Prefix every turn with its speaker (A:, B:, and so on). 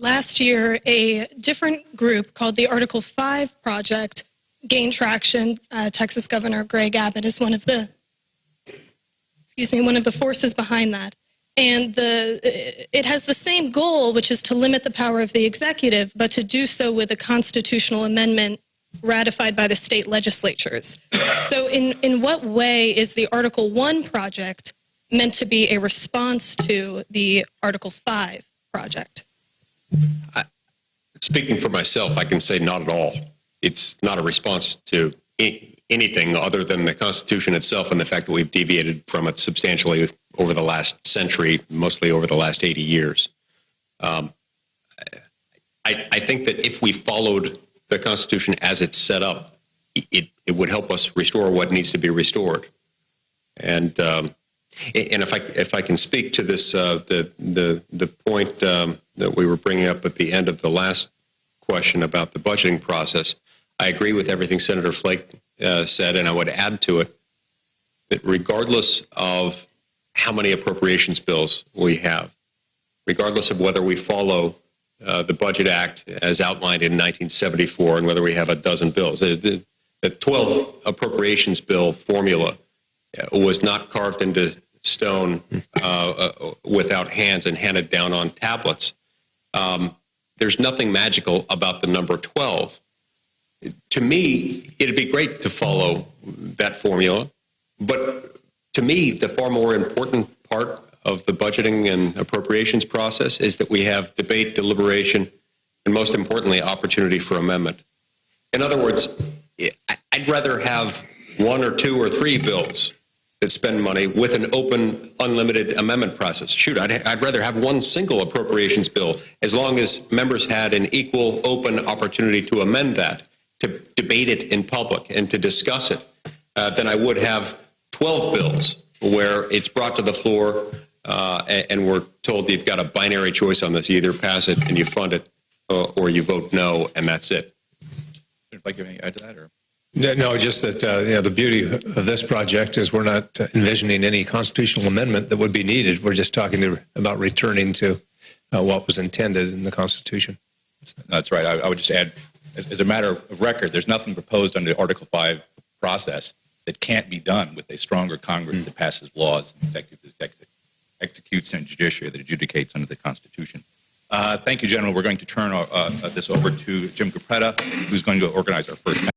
A: last year, a different group called the Article 5 Project gained traction. Texas Governor Greg Abbott is one of the forces behind that. And it has the same goal, which is to limit the power of the executive, but to do so with a constitutional amendment ratified by the state legislatures. So in what way is the Article 1 project meant to be a response to the Article 5 project?
B: Speaking for myself, I can say not at all. It's not a response to anything other than the Constitution itself and the fact that we've deviated from it substantially over the last century, mostly over the last 80 years. I think that if we followed the Constitution as it's set up, it would help us restore what needs to be restored. And if I can speak to this, the point that we were bringing up at the end of the last question about the budgeting process, I agree with everything Senator Flake said, and I would add to it that regardless of how many appropriations bills we have, regardless of whether we follow the Budget Act as outlined in 1974 and whether we have a dozen bills, the 12 appropriations bill formula was not carved into stone without hands and handed down on tablets. There's nothing magical about the number 12. To me, it'd be great to follow that formula, but to me, the far more important part of the budgeting and appropriations process is that we have debate, deliberation, and most importantly, opportunity for amendment. In other words, I'd rather have one or two or three bills that spend money with an open, unlimited amendment process. Shoot, I'd rather have one single appropriations bill as long as members had an equal, open opportunity to amend that, to debate it in public and to discuss it, than I would have 12 bills where it's brought to the floor and we're told you've got a binary choice on this. You either pass it and you fund it or you vote no, and that's it.
C: If I give any add to that, or?
D: No, just that the beauty of this project is we're not envisioning any constitutional amendment that would be needed. We're just talking about returning to what was intended in the Constitution.
C: That's right. I would just add, as a matter of record, there's nothing proposed under the Article 5 process that can't be done with a stronger Congress that passes laws and executes and judiciary that adjudicates under the Constitution. Thank you, gentlemen. We're going to turn this over to Jim Capretta, who's going to organize our first